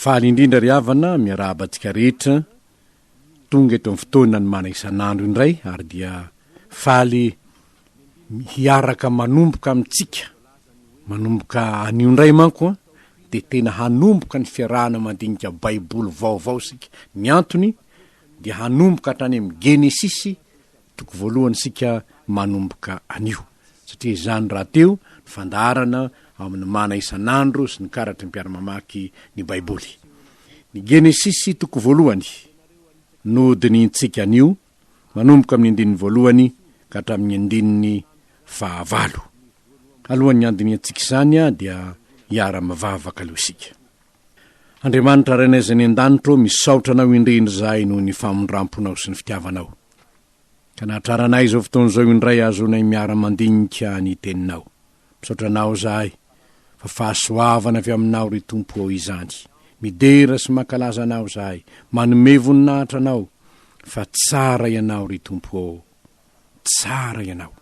Faly indrindra ry havana miarahabantsika rehetra tonga eto amin'ny fotoana ny mana isanandro indray ary dia faly hiaraka manomboka amintsika manomboka anio indray manko de tena hanomboka ny fiarahana mandinika baiboly vaovao sika ny antony dia hanomboka hatrany amin'ny Genesisy toko voalohany sika manomboka anio satria izany raha teo ny fandarana amin'ny mana isanandro sy ny karatry Mpiara-mamaky ny Baiboly. Ny Genesisy toko voalohany nodiny tsika anio manomboka amin'ny andininy voalohany ka hatramin'ny andininy 9. Alohan'ny andiny antsika izany dia hiara-mivavaka aloha isika. Andriamanitra rainazany an-danitro misaotra anao indrindra zahay noho ny famondramponao sy ny fitiavanao. Ka nahatraranay izao fotoan'izao indray azonay miara-mandinika ny teninao. Misaotra anao zahay fa fahasoavana avy aminao ry Tompo ao izany. Midera sy mankalaza anao zahay, manome voninahitra anao fa tsara ianao ry Tompo ao. Tsara ianao.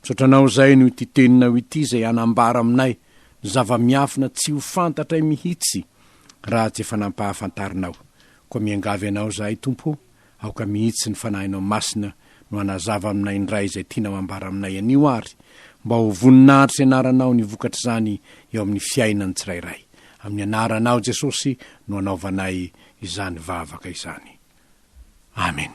Misaotra anao zahay no ity teninao ity izay anambara aminay zava-miafina tsy ho fantatray mihitsy raha tsy efa nampahafantarinao. Koa miangavy anao zahay Tompo, aoka mihitsy ny fanahinao masina no anazava aminay indray izay tianao ambara aminay anio ary mba ho voninahitra ianaranao ny vokatra zany eo amin'ny fiainany tsirairay. Amin'ny anaranao Jesosy no anaovanay izany vavaka izany. Amen.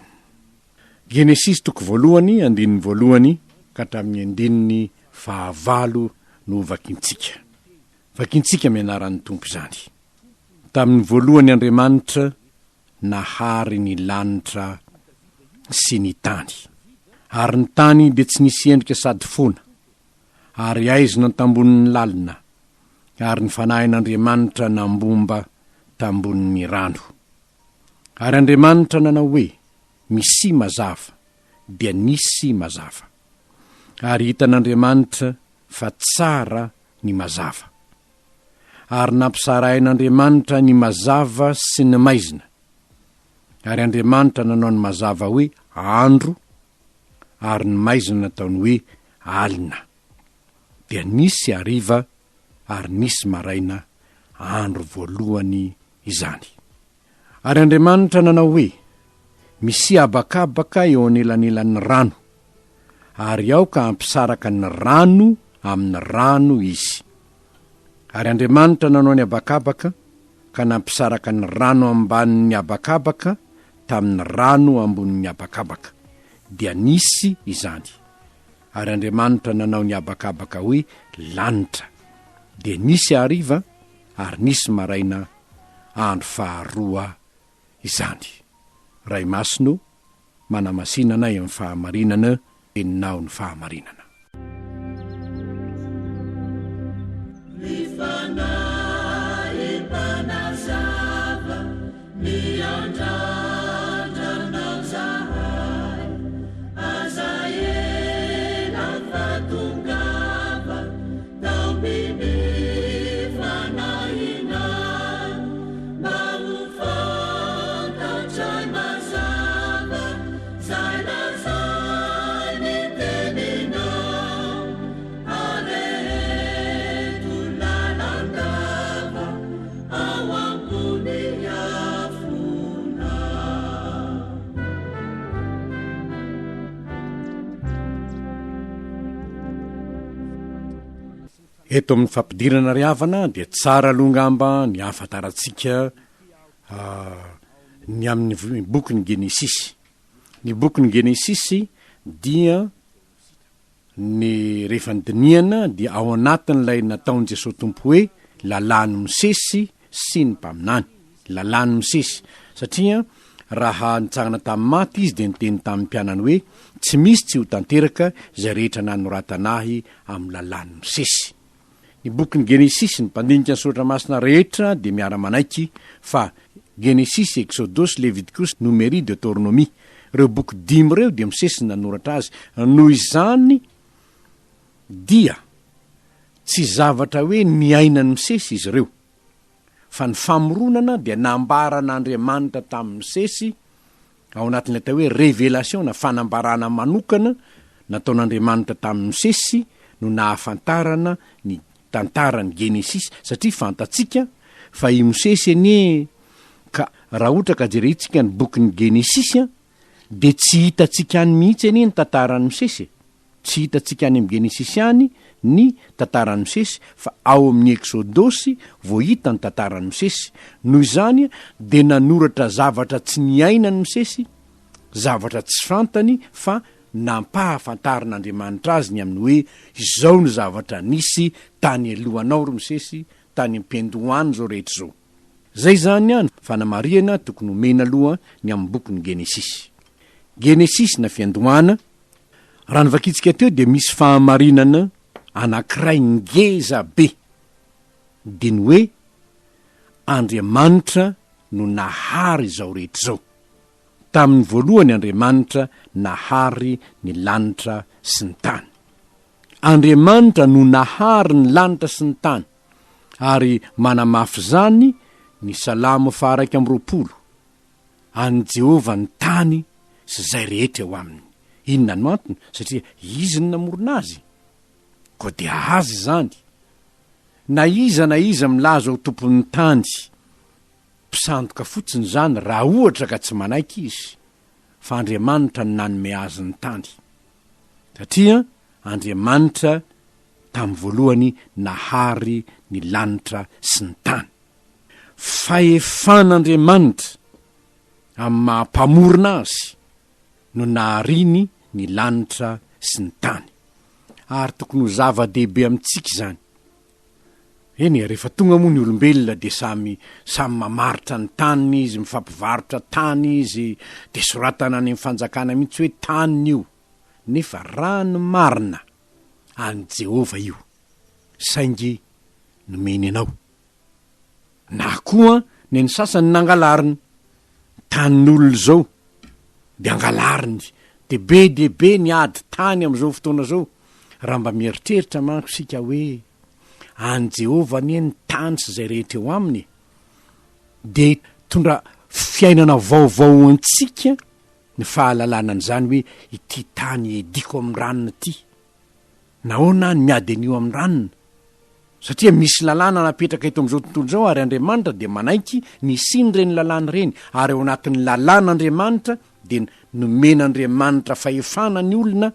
Genesisy toko voalohany andininy voalohany ka hatramin'ny andininy 9 no vakintsika. Vakintsika mianaran'ny Tompo izany. Tamin'ny voalohany Andriamanitra nahary ny lanitra sy ny tany. Ary ny tany dia tsy nisy endrika sady foana, ary aizina tambonin'ny lalina, ary ny fanahin'Andriamanitra nambomba tambonin'ny rano. Ary Andriamanitra nanao hoe misy mazava, dia nisy mazava. Ary hitan'Andriamanitra fa tsara ny mazava. Ary nampisarahin'Andriamanitra ny mazava sy ny maizina. Ary Andriamanitra nanao ny mazava hoe andro, ary ny maizina nataony hoe alina. Dia nisy hariva ary nisy maraina andro voalohany izany. Ary Andriamanitra nanao hoe misy abakabaka eo anelanelan'ny rano, ary aoka ampisaraka ny rano amin'ny rano izy. Ary Andriamanitra nanao ny abakabaka ka nampisaraka ny rano ambanin'ny abakabaka tamin'ny rano ambonin'ny abakabaka, dia nisy izany. Ary Andriamanitra nanao ny abakabaka hoe lanitra, dia nisy hariva ary nisy maraina andro 2 izany. Ray masino manamasinanay amin'ny fahamarinana, teninao ny fahamarinana. Eto amin'ny fampidirana ry havana dia tsara longamba ny afantarantsika ny amin'ny boky ny Genesisy. Ny boky ny Genesisy dia ny rehefa nydiniana dia ao anatin'ilay nataony Jesosy Tompo hoe lalàny Mosesy sy ny mpaminany. Lalàny Mosesy satria raha nitsangana tamin'ny maty izy dia niteny tamin'ny mpianany hoe tsy misy tsy ho tanteraka izay rehetra nanoratanahy amin'ny lalàny Mosesy. Ny boky ny Genesisy ny mpandinika ny soratra masina rehetra dia miara-manaiky fa Genesisy, Exodosy, Leviticus, Numéry, Deutéronomie, ireo boky 5 ireo dia Mosesy nanoratra azy. Noho izany dia tsy zavatra hoe niainany Mosesy izy ireo, fa ny famoronana dia nambaran'Andriamanitra tamin'ny Mosesy ao anatin'ilay atao hoe révélation na fanambarana manokana nataon'Andriamanitra tamin'ny Mosesy no nahafantarana ny tantarany Genesisy, satria fantatsika fa i Mosesy anie ka raha ohatra ka jerentsika ny bokin'ny Genesisy de tsy hitantsika any mihitsy anie ny tantaran'ny Mosesy. Tsy hitantsika any amin'ny Genesisy any ny tantaran'ny Mosesy fa ao amin'ny Eksôdôsy vao hita ny tantaran'ny Mosesy. Noho izany de nanoratra zavatra tsy niainany Mosesy, zavatra tsy fantany fa nampahafantarin'Andriamanitra azy ny amin'ny hoe izao ny zavatra nisy tany alohanao ry Mosesy, tany ampendohany zao rehetra zao. Zay zany any fanamariana tokony omena aloha ny amin'ny bokin'ny Genesisy. Genesisy na fiandohana, raha nivakitsika teo de misy fahamarinana anankiray ngeza be, de ny hoe Andriamanitra no nahary izao rehetra zao. Tamin'ny voalohany Andriamanitra nahary ny lanitra sy ny tany. Andriamanitra no nahary ny lanitra sy ny tany, ary manamafy zany ny Salamo 1:20. Any Jehova ny tany sy zay rehetra eo aminy. Inona no antony? Satria izy ny namorona azy. Ko de azy zany. Na iza milaza ho tompon'ny tany, mpisandoka fotsiny zany raha ohatra ka tsy manaiky izy, fa Andriamanitra ny nanome azy ny tany. Satria Andriamanitra tamin'ny voalohany nahary ny lanitra sy ny tany. Fahefan'Andriamanitra amin'ny mahampamorona azy no nahariny ny lanitra sy ny tany. Ary tokony ho zava-dehibe amintsika zany. Eny, rehefa tonga moa ny olombelona de samy mamaritra ny tany izy, mifampivarotra tany izy, de soratana any amin'ny fanjakana mihitsy hoe tany io. Nefa rano marina any Jehova io, saingy nomeny anao. Na koa ny sasany nangalariny tanin'olona zao, de angalariny de be ny ady tany am'izao fotoana zao. Raha mba mieritreritra manko sika hoe any Jehova ny tany sy zay rehetra eo aminy, de tondra fiainana vaovao antsika ny fahalalanan'izany hoe ity tany ediko amin'ny ranona ty, nahoana ny miady an'io amin'ny ranona. Satria misy lalàna napetraka eto am'izao tontolo zao, ary Andriamanitra de manaiky ny sindreny lalàna reny, ary ao anatin'ny lalàn'Andriamanitra de nomen'Andriamanitra fahefana ny olona,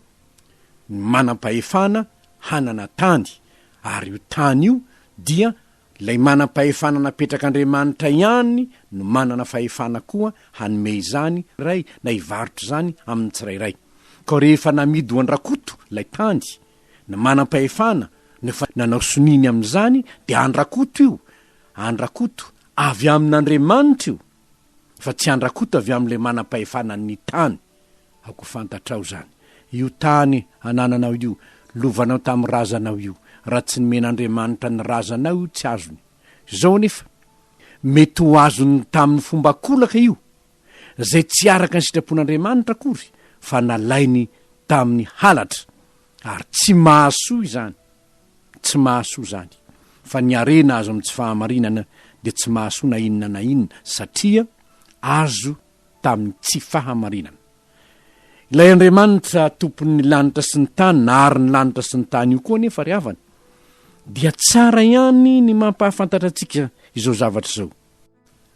ny manam-pahefana hanana tany. Ary io tany io dia lay manam-pahefana napetrak'Andriamanitra ihany no manana fahefana koa hanome izany ray na hivarotra zany amin'ny tsirairay. Ka rehefa namidy ho andrakoto lay tany, ny manam-pahefana nefa nanao soniny amin'izany, de andrakoto io, andrakoto avy amin'Andriamanitra io, fa tsy andrakoto avy amin'ilay manam-pahefana ny tany. Ako fantatrao zany, io tany anananao io, lovanao tamin'ny razanao io, raha tsy nomen'Andriamanitra ny razanao io tsy azony. Zao nefa mety ho azony tamin'ny fomba kolaka io, zay tsy araka ny sitrapon'Andriamanitra kory, fa nalainy tamin'ny halatra, ary tsy mahasoa izany, tsy mahasoa zany. Fa ny arena azo amin'ny tsy fahamarinana de tsy mahasoa na inona, satria azo tamin'ny tsy fahamarinana. Ilay Andriamanitra tompon'ny lanitra sy ny tany, nahary ny lanitra sy ny tany io koa nefa ry havana, dia tsara ihany ny mampahafantatra antsika izao zavatra zao.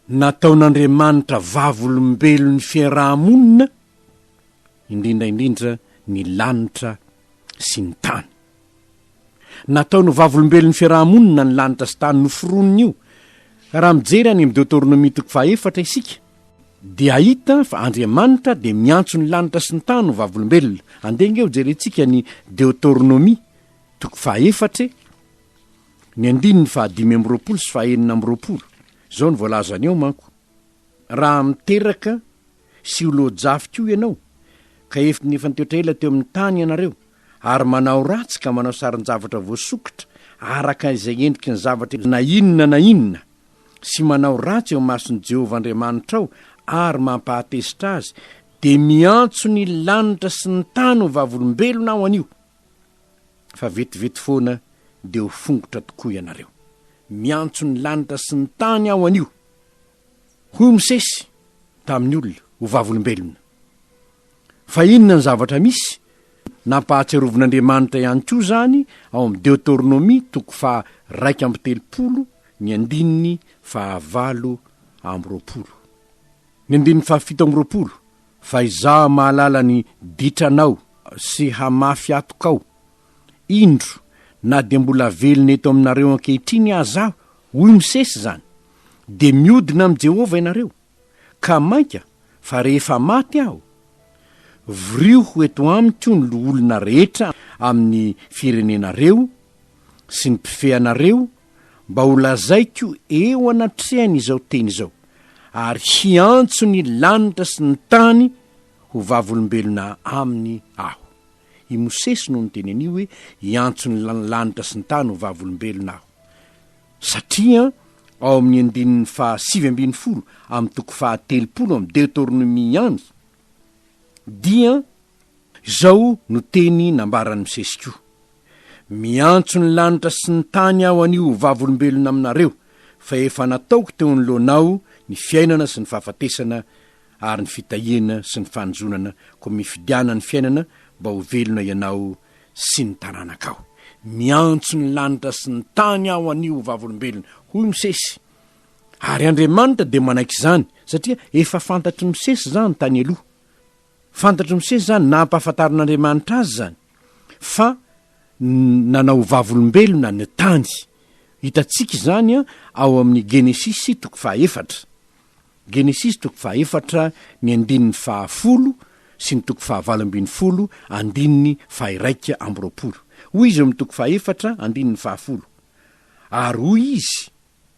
Nataon'Andriamanitra vavolombelon'ny fiarahamonina, indrindraindrindra ny lanitra sy ny tany. Nataony vavolombelon'ny fiarahamonina ny lanitra sy tany noforoniny io. Raha mijery any amin'ny Deutéronomie 4 isika, de ahita fa Andriamanitra de miantso ny lanitra sy ny tany ho vavolombelona. Andenge eo jerentsika ny Deutéronomie 4, ny 5:20 sy 9:20. Zao ny voalazany eo manko. Raha miteraka sy olojafika io ianao, ka efa nitoetra ela teo amin'ny tany ianareo, ary manao ratsy ka manao sarin-javatra voasokotra araka izay endriky ny zavatra na inona, sy manao ratsy eo mason'ny Jehova Andriamanitra ao, ary mampahatesitra azy, de miantso ny lanitra sy ny tany ho vavolombelona ao an'io. Fa vetivety foana de ho fongotra tokoa ianareo. Miantso ny lanitra sy ny tany ao an'io. Hoy Mosesy tamin'ny olona ho vavolombelona. Fa inona ny zavatra misy? Nampahatserovin'Andriamanitra ihany koa zany ao amin'ny Deutéronomie 2:3, ny 5 fahavalo amby-roapolo. Ny andininy fahafito amby-roapolo, fa izaho mahalala ny ditranao sy hamafy atokao. Indro na dia mbola velona eto aminareo ankehitriny azaho, hoy misesy zany, de miodina am' Jehova ianareo, ka mainka fa rehefa maty aho, vrio ho eto amiko ny olona rehetra amin'ny firenenareo sy ny mpifeanareo, mba ho lazaiko eo anatrehany izao teny izao, ary hiantso ny lanitra sy ny tany ho vavolombelona aminy aho. I Mosesy no nyteny anio hoe hiantso ny lanitra sy ny tany ho vavolombelona aho. Satria ao amin'ny andininy fa 7 amin'ny toko fa 30 amin'ny Deuteronomia dia zao no teny nambarany Mosesy koa: miantso ny lanitra sy ny tany aho anio ho vavolombelona aminareo, fa efa nataoko teo ny loanao ny fiainana sy ny fahafatesana ary ny fitahiana sy ny fanjonana, ko mifidiana ny fiainana mba ho velona ianao sy ny tanànakao. Miantso ny lanitra sy ny tany aho anio ho vavolombelona, hoy Mosesy. Ary Andriamanitra de manaiky izany, satria efa fantatry Mosesy zany tany aloha. Fantatry Mosesy zany nampahafantarin'Andriamanitra azy zany, fa nanao vavolombelona ny tany. Hitatsika zany ao amin'ny Genesisy toko fa 4. Genesisy toko fa 4 ny andininy fa 10 sy ny toko fa 20 andininy fa 1 amby-roapolo. Hoy izy amin'ny toko fa 4 andininy fa 10. Ary hoy izy,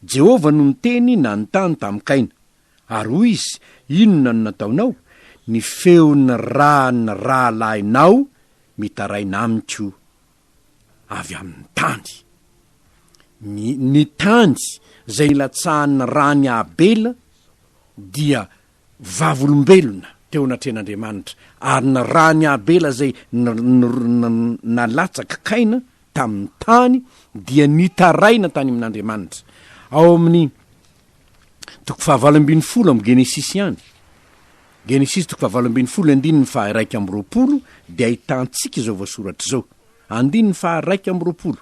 Jehova no niteny na ny tany tam'Kaina. Ary hoy izy, inona no nataonao? Ny feon'ny rahalahinao mitaraina amiko avy amin'ny tany. Ny tany zay latsahan'ny rany Abela dia vavolombelona teo anatrehan'Andriamanitra, ary ny rany Abela zay nalatsaka Kaina tamin'ny tany dia nitaraina tany amin'Andriamanitra. Ao amin'ny toko fa 20 amin'ny Genesisy ihany. Genesisy toko fa 20 andininy fa 1 amby-roapolo dia ahitantsika izao voasoratra zao. Andininy fa 1 amby-roapolo.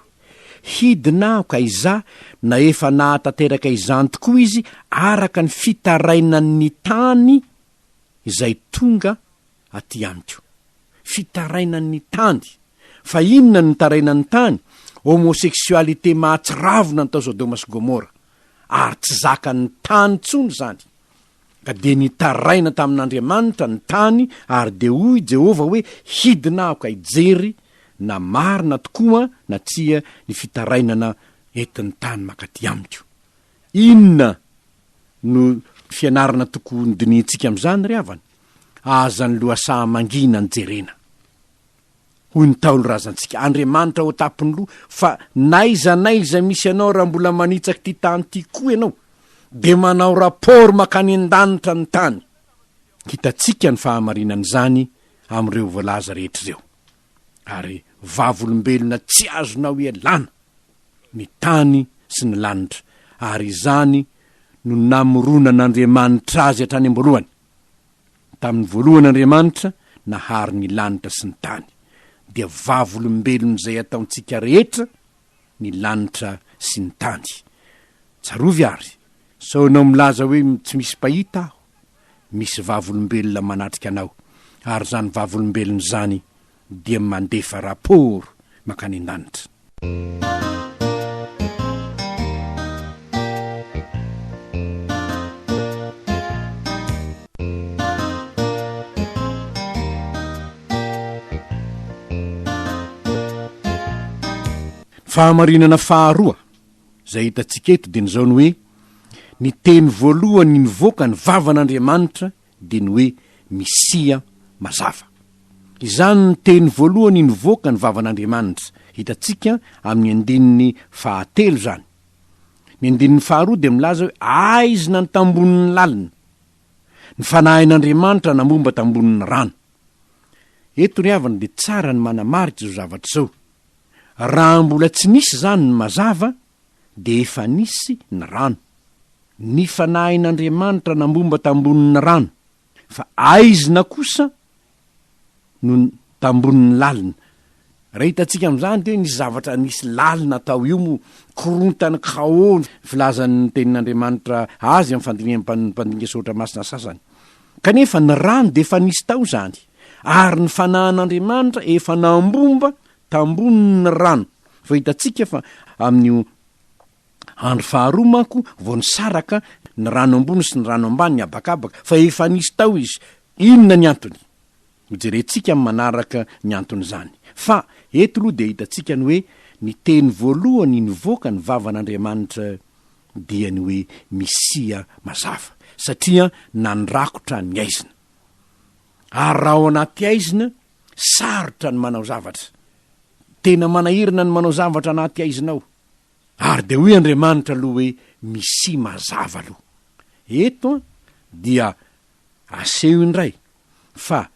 Hidinao ka iza na efa nahatanteraka izany tokoa izy araka ny fitarainan'ny tany izay tonga aty amiko. Fitarainan'ny tany. Fa inona ny tarainan'ny tany? Homosexualité mahatsiravona natao Sodoma sy Gomora, ary tsy zakan'ny tany tsony zany. Ka de nitaraina tamin'Andriamanitra ny tany, ary de hoy Jehova hoe hidinao ka ijery na marina tokoa na tsia ny fitarainana etin'ny tany makaty amiko. Inona no fianarana toko ny dinintsika am'izany ry havana? Aza ny lohasaha mangina ny jerena. Hoy ny Taolo razantsika, Andriamanitra ho tapony loha, fa naiza misy anao raha mbola manitsaky ty tany ty koa ianao, de manao raport makany an-danitra ny tany. Hitatsika ny fahamarinan'izany am'ireo voalaza rehetra reo. Ary vavolombelona tsy azonao ialana ny tany sy ny lanitra, ary izany no namoronan'Andriamanitra azy hatrany am-boalohany. Tamin'ny voalohany Andriamanitra nahary ny lanitra sy ny tany, dia vavolombelona zay ataontsika rehetra ny lanitra sy ny tany. Tsarovy ary, sao anao milaza hoe tsy misy pahita aho, misy vavolombelona manatrika anao, ary zany vavolombelona zany dia mandefa raporo makany an-danitra. Fahamarinana faharoa zay hitatsika eto dia nizao ny hoe ny teny voalohany nivoaka ny vavan'Andriamanitra dia ny hoe misia mazava. Izany ny teny voalohany nivoaka ny vavan'Andriamanitra, hitatsika amin'ny andininy fahatelo zany. Ny andininy faharoa dia milaza hoe aizina ny tambonin'ny lalina, ny fanahin'Andriamanitra namomba tambonin'ny rano. Eto ry havana dia tsara ny manamarika izao zavatra zao. Raha mbola tsy nisy zany ny mazava, de efa nisy ny rano. Ny fanahin'Andriamanitra namomba tambonin'ny rano, fa aizina kosa no tambonin'ny lalina, raha hitantsika am'izany de nisy zavatra nisy lalina tao io mo korontany kao filazan'ny tenin'Andriamanitra azy amin'ny fandiniam-pandingesotra masina sasany kanefa ny rano de efa nisy tao zany ary ny fanahan'Andriamanitra efa nambomba tamboniny rano fa hitantsika fa amin'ny andro faharoa manko vao nisaraka ny rano ambony sy ny rano ambany ny abakabaka fa efa nisy tao izy inona ny antony hojerentsika amin'ny manaraka ny antony zany fa eto aloha de hitantsika ny hoe ny teny voalohany nivoaka ny vavan'Andriamanitra dia ny hoe misia mazava satria nandrakotra ny aizina ary raha ao anaty aizina sarotra ny manao zavatra tena manahirana ny manao zavatra anaty aizinao ary de hoe Andriamanitra aloha hoe misia mazava aloha eto dia aseho indray fa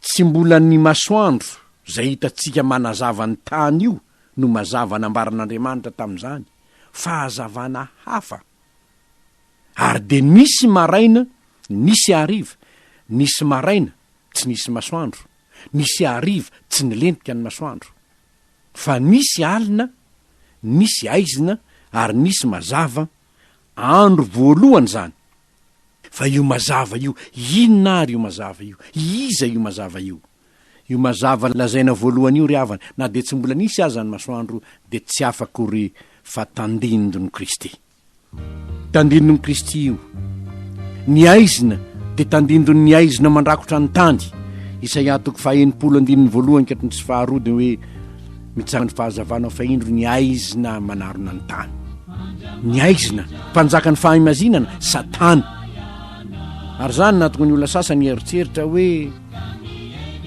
tsy mbola ny masoandro zay hitantsika manazava ny tany io no mazava nambaran'Andriamanitra tamin'izany fahazavana hafa ary de nisy maraina nisy ariva nisy maraina tsy nisy masoandro nisy ariva tsy nilentika ny masoandro fa nisy alina nisy aizina ary nisy mazava andro voalohany zany fa io mazava io inona ary io mazava io iza io mazava io mazava lazaina voalohany io ry havana na de tsy mbola nisy aza ny masoandro de tsy afakory fa tandindon'ny Kristy tandindon'ny Kristy io ny aizina de tandindon'ny aizina mandrakotra ny tany Isaia 4:1 ka tsy faharoa de hoe mitsangany fahazavana fa indro ny aizina manarona ny tany ny aizina mpanjaka ny fahimazinana Satana ary zany natonga ny olona sasany eritreritra hoe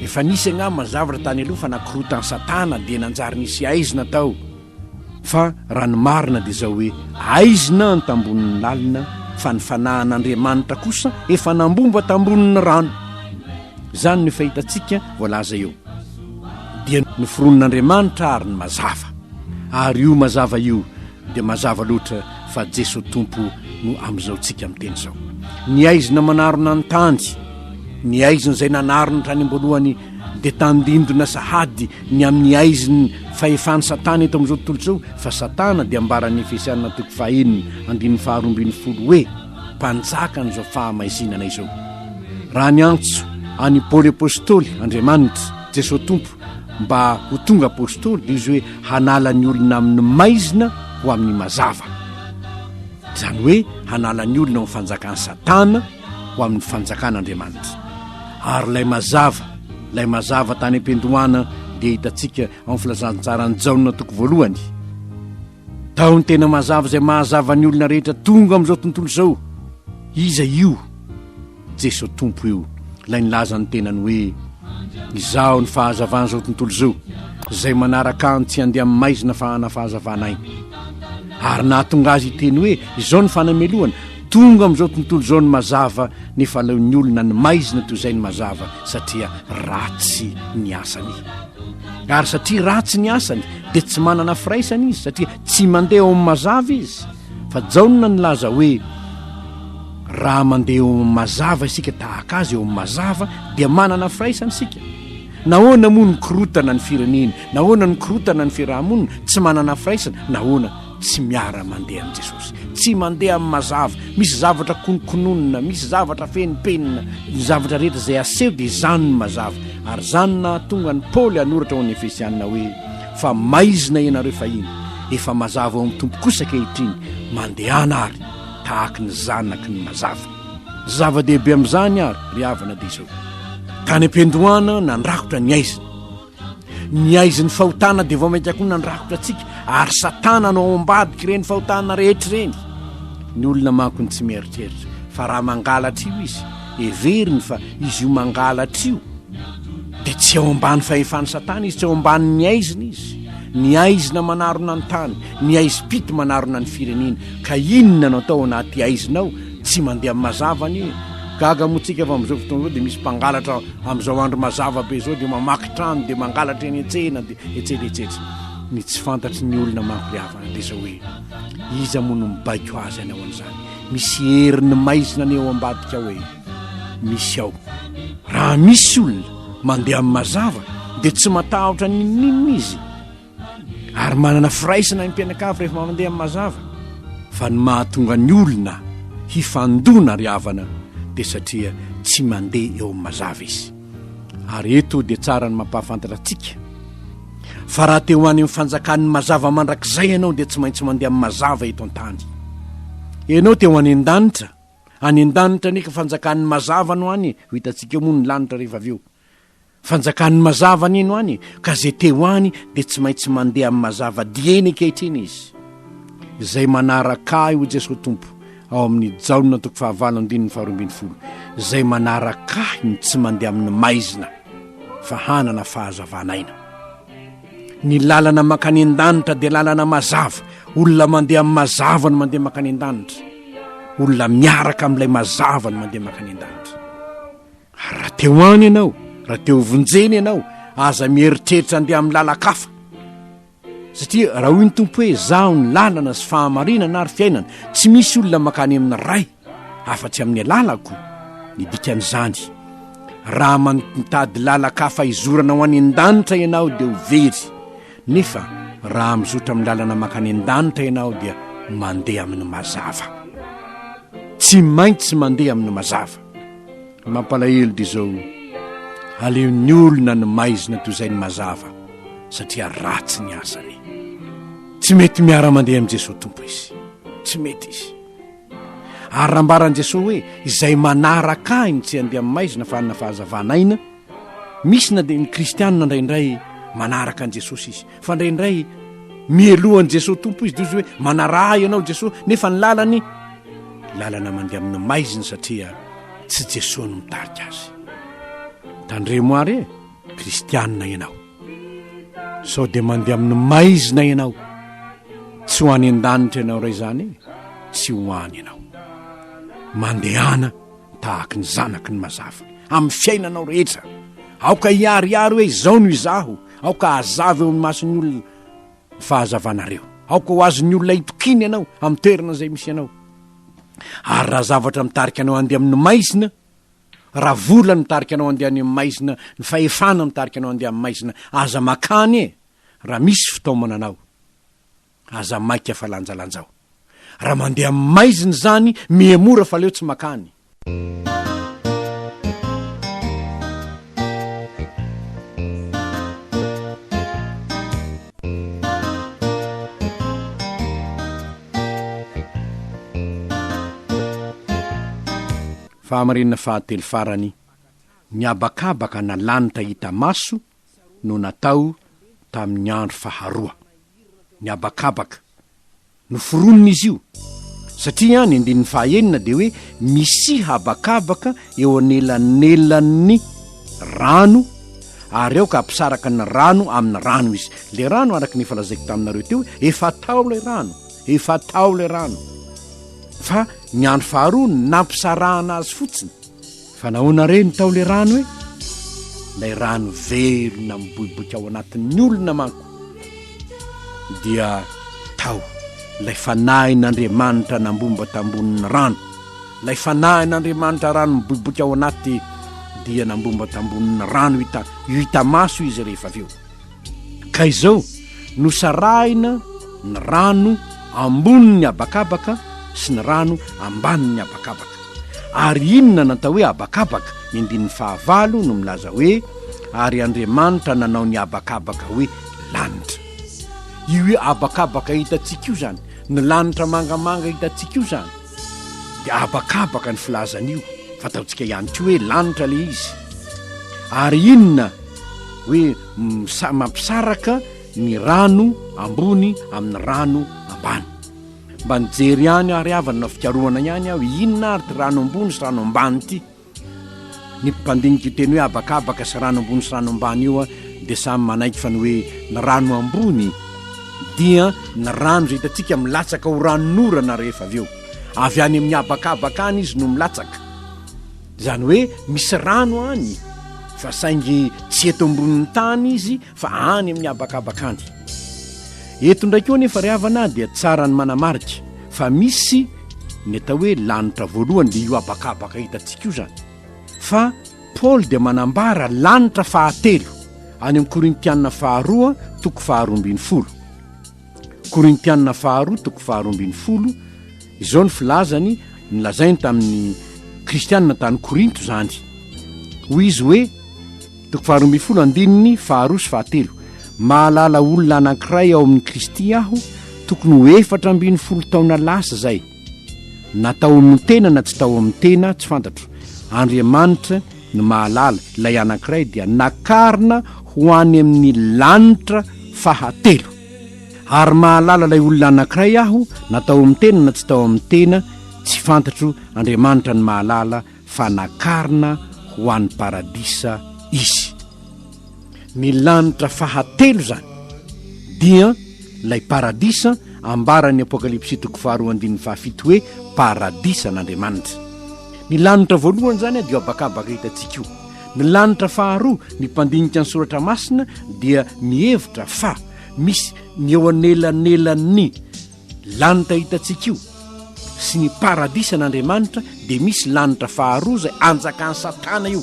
efa nisy angamba zavatra tany aloha fa nakorotany Satana de nanjary nisy aizina tao fa raha ny marina de zao hoe aizina ny tambonin'ny lalina fa ny fanahan'Andriamanitra kosa efa nambomba tambonin'ny rano zany ny fahitantsika voalaza eo dia ny fironin'Andriamanitra ary ny mazava ary io mazava io de mazava loatra fa Jesosy Tompo no am'izao tsika miteny zao ny aizina manarona ny tany ny aizina zay nanarona trany amboalohany de tandindona sahady ny amin'ny aiziny fahefany Satana eto am'izao tontolo zao fa Satana de ambaran'ny Efesianina 4:12 hoe mpanjaka n'izao fahamaizinana izao raha miantso any Paoly apôstôly Andriamanitra Jesosy Tompo mba ho tonga apôstôly de izy hoe hanala ny olona amin'ny maizina ho amin'ny mazava zany hoe hanala ny olona ho fanjakany Satana ho amin'ny fanjakan'Andriamanitra ary lay mazava tany am-pendohana de hitantsika amin'ny filazantsarany Jaona 1 tao ny tena mazava zay mahazava ny olona rehetra tonga am'izao tontolo zao iza io Jesosy Tompo io lay nilazany tenany hoe izao ny fahazavana zao tontolo zao zay manaraka ny tsy andeha amin'ny maizina fahana fahazavana ainy ary nahatonga azy iteny hoe izao ny fanamelohana tonga am'izao tontolo zao ny mazava nefa ny olona ny maizina toy izay ny mazava satria ratsy ny asany ary satria ratsy ny asany de tsy manana firaisany izy satria tsy mandeha ao amin'ny mazava izy fa jaona nilaza hoe raha mandeha eo amin'ny mazava isika tahaka azy eo amin'ny mazava dia manana firaisany isika nahoana moa ny korotana ny firenena nahoana ny korotana ny fiarahamonina tsy manana firaisana nahoana tsy miara mandeha amin'i Jesosy tsy mandeha amin'ny mazava misy zavatra konokononina misy zavatra fenipenina ny zavatra rehetra zay aseho de zany ny mazava ary zany nahatonga ny Paoly anoratra ho any Efesianina hoe fa maizina ianareo fahiny efa mazava ao amin'ny tompo kosa kehitriny mandehana ary tahaka ny zanaky ny mazava zava-dehibe amin'izany ary ry havana de izao tany am-pendohana nandrakotra ny aiziny fahotana de vao mainka koa nandrakotra atsika ary Satana no ambadiky reny fahotana rehetra reny ny olona manko ny tsy mieritreritra fa raha mangalatra io izy everiny fa izy io mangalatra io de tsy ao ambany fahefany Satana izy tsy ao ambany ny aizina izy ny aizina manarona ny tany ny aizi-pity manarona ny firenena ka inona no atao anaty aizinao tsy mandeha amin'ny mazavany gaga motsika fa am'izao fotoana zao de misy mpangalatra am'izao andro mazava be zao de mamaky trano de mangalatra eny entsena de etsetraetsetra ny tsy fantatry ny olona mampiavana de zao hoe iza moa no mibaiko azy any ao an'izany misy heriny maizina ny eo ambadika hoe misy ao raha misy olona mandeha amin'ny mazava dia tsy matahotra ninninina izy ary manana firaisana ny mpianakavy rehefa mandeha amin'ny mazava fa ny mahatonga ny olona hifandona ry havana dia satria tsy mandeha eo amin'ny mazava izy. Ary eto dia tsara ny mampahafantatra antsika fa raha te ho any amin'ny fanjakan'ny mazava mandrakizay ianao dia tsy maintsy mandeha amin'ny mazava eto an-tany. Ianao te ho any an-danitra, any an-danitra neka fanjakan'ny mazava no any ho hitantsika moa ny lanitra rehefa avy eo. Fanjakan'ny mazava ny eno any ka zay te ho any dia tsy maintsy mandeha amin'ny mazava dieny ankehitriny izy. Izay manaraka ahy ho Jesosy Tompo ao amin'ny jaona toko 7:22. Izay manaraka ahy ny tsy mandeha amin'ny maizina fa hanana fahazavanaina. Ny lalana makany an-danitra dia lalana mazava. Olona mandeha amin'ny mazava no mandeha makany an-danitra. Olona miaraka amin'ilay mazava no mandeha makany an-danitra. Raha te ho any ianao, raha te ho vonjeny ianao, aza mieritreritra andeha amin'ny lalakafa. Satria raha hoy ny Tompo hoe zaho ny lalana sy fahamarinana ary fiainana, tsy misy olona makany amin'ny ray afa-tsy amin'ny alalako. Ny dikan'izany, raha mitady lalakafa izorana ho any an-danitra ianao dia ho very, nefa raha mizotra amin'ny lalana makany an-danitra ianao dia mandeha amin'ny mazava. Tsy maintsy mandeha amin'ny mazava. Mampalahelo dia izao aleon'ny olona ny maizina toy izay ny mazava satria ratsy ny asany. Tsy mety miara-mandeha amin'ny Jesosy Tompo izy, tsy mety izy. Ary rambaran'i Jesosy hoe izay manaraka ahy tsy andeha amin'ny maizina fa hanana fahazavanaina. Misy na dia ny kristianina indraindray manaraka an'i Jesosy izy, fa indraindray mielohan'i Jesosy Tompo izy, dia izy hoe manaraha ianao Jesosy, nefa ny lalana mandeha amin'ny maizina satria tsy Jesosy no mitarika azy. Tandremoary kristianina ianao, sao dia mandeha amin'ny maizina ianao, tsy ho any an-danitra ianao ray zany, tsy ho any ianao. Mandehana tahaka ny zanaky ny mazava amin'ny fiainanao rehetra. Aoka hiariary hoe izao no izaho, aoka hazava eo amin'ny mason'ny olona fahazavanareo, aoka ho azon'ny olona itokiny ianao amin'ny toerana izay misy ianao. Ary raha zavatra mitarika anao andeha amin'ny maizina, raha vola mitarika anao andeha amin'ny maizina, ny fahefana mitarika anao andeha amin'ny maizina, aza makany raha misy fitaomana anao, aza maika fa lanjalanjao. Raha mandeha amin'ny maizina zany miemora fa leo tsy makany. Fahamarinana fahatelo farany, ny abakabaka na lanitra hita maso no natao tamin'ny andro faharoa. Ny abakabaka noforonina izy io satria ny andin'ny fahaenina dia hoe misy habakabaka eo anelan'elan'ny rano, ary eo ka ampisaraka ny rano amin'ny rano izy. Le rano araka ny falazaiko taminareo teo efa tao le rano, efa tao le rano, fa ny andro faharoa nampisarahana azy fotsiny. Fa nahoana re ny tao le rano hoe lay rano velona miboiboika ao anatin'ny olona manko dia tao lay fanahin'Andriamanitra nambomba tambonin'ny rano. Lay fanahin'Andriamanitra rano miboiboika ao anaty dia nambomba tambonin'ny rano, hita maso izy rehefa avy eo. Ka izao nosarahina ny rano ambonin'ny abakabaka sy ny rano ambanin'ny abakabaka. Ary inona natao hoe abakabaka? Ny andin'ny fahavalo no milaza hoe ary Andriamanitra nanao ny abakabaka hoe lanitra. Io hoe abakabaka hitantsika io zany, ny lanitra mangamanga hitantsika io zany dia abakabaka ny filazan'io, fataontsika ihany koa hoe lanitra le izy. Ary inona hoe mampisaraka ny rano ambony amin'ny rano ambany. Mba nijery ihany ary havana na fikarohana ihany aho inona ary ty rano ambony sy rano ambany ity. Ny mpandinika teny hoe abakabaka sy rano ambony sy rano ambany io dia samy manaiky fa ny hoe ny rano ambony dia ny rano zay hitantsika milatsaka ho ranon'orana rehefa avy eo, avy any amin'ny abakabaka any izy no milatsaka. Zany hoe misy rano any fa saingy tsy eto ambonin'ny tany izy fa any amin'ny abakabaka any. Eto ndraiky eo nefa ry havana dia tsara ny manamarika fa misy ny atao hoe lanitra voalohany dia io abakabaka hitantsika io zany, fa Paoly dia manambara lanitra fahatelo any amin'ny Korintianina faharoa toko faharoambin'ny folo. Korintianina faharoa toko faharoambin'ny folo, izao ny filazany nilazainy tamin'ny kristianina tany Korinto zany. Hoy izy hoe toko faharoambin'ny folo andininy faharoa sy fahatelo, mahalala olona anankiray ao amin'ny Kristy aho, tokony ho 410 taona lasa zay. Natao amin'ny tena na tsy tao amin'ny tena tsy fantatro. Andriamanitra no mahalala, ilay anankiray dia nakarina ho any amin'ny lanitra fahatelo. Ary mahalala ilay olona anankiray aho, natao amin'ny tena na tsy tao amin'ny tena tsy fantatro. Andriamanitra no mahalala, fa nakarina ho an'ny paradisa izy. Ny lanitra fahatelo zany dia ilay paradisa ambaran'ny apokalipsy toko faharoa andininy fahafito hoe paradisa n'Andriamanitra. Ny lanitra voalohany zany dia abakabaka hitantsika io. Ny lanitra faharoa, ny mpandinika ny soratra masina dia mihevitra fa misy ny eo anelanelan'ny lanitra hitantsika io sy ny paradisa n'Andriamanitra dia misy lanitra faharoa zay anjakan'ny Satana io.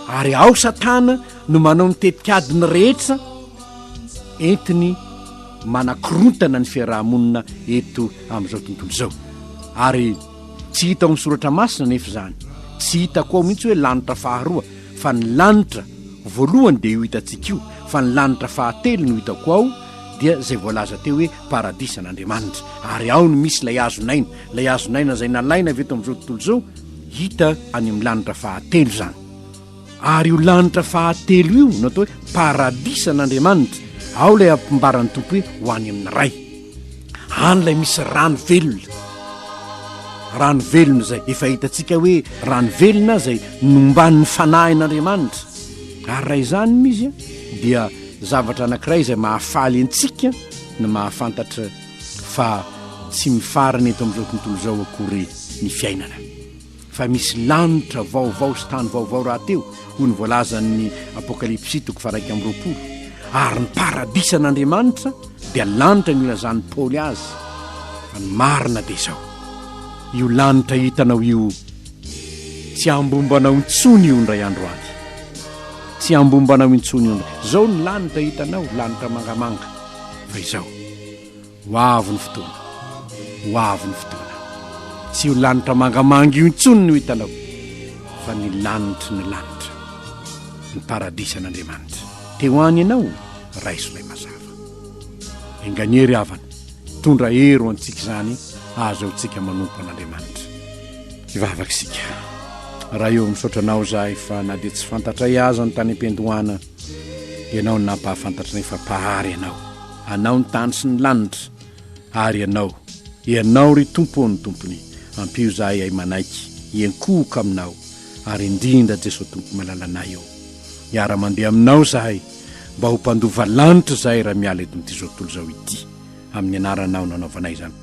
Ary ao Satana no manao ny tetikadiny rehetra entiny manakorontana ny fiarahamonina eto amin'izao tontolo izao. Ary tsy hita ao amin'ny soratra masina nefa zany, tsy hita koa mihitsy hoe lanitra faharoa, fa ny lanitra voalohany dia io hitantsika io, fa ny lanitra fahatelo no hitako ao dia zay voalaza teo hoe paradisa n'Andriamanitra. Ary ao no misy lay hazonaina zay nalaina avy eto amin'izao tontolo izao, hita any amin'ny lanitra fahatelo zany. Ary io lanitra fahatelo io natao hoe paradisa n'Andriamanitra, ao lay ampiambaran'ny Tompo hoe ho any amin'ny ray. Any lay misy rano velona zay efa hitantsika hoe rano velona zay nomban'ny fanahin'Andriamanitra. Ary raha izany izy dia zavatra anankiray izay mahafaly antsika no mahafantatra fa tsy mifarana eto amin'izao tontolo izao akory ny fiainana. Fa misy lanitra vaovao sy tany vaovao raha teo, hoy ny voalazan'ny apokalipsy toko faha 1:20. Ary ny paradisa n'Andriamanitra dia lanitra ny ilazan'ny Paoly azy. Fa ny marina dia izao, io lanitra hitanao io tsy ambombanao intsony io ndray andro any, tsy ambombanao intsony io ndray. Zao ny lanitra hitanao, lanitra mangamanga. Fa izao ho avy ny fotoana, tsy io lanitra mangamanga io intsony no hitanao, fa ny lanitra ny paradisa n'Andriamanitra. Teo any ianao raisolay mazava. Enganiery avana, tondra hero antsika zany, azo antsika manompo an'Andriamanitra. Ivavaka isika. Raha eo misotranao zahay fa na dia tsy fantatra aza ny tany am-piandohana, ianao nampahafantatra ny fa pahary anao ny tany sy ny lanitra. Ary ianao ry Tompo ny tompony, ampio zahay ay manaiky, iankohoka aminao, ary indrindra Jesosy Tompo malalanay eo. Miara mandeha aminao zahay mba ho mpandova lanitra zahay raha miala eto amin'ity zao tontolo izao ity, amin'ny anaranao nanaovanay izany.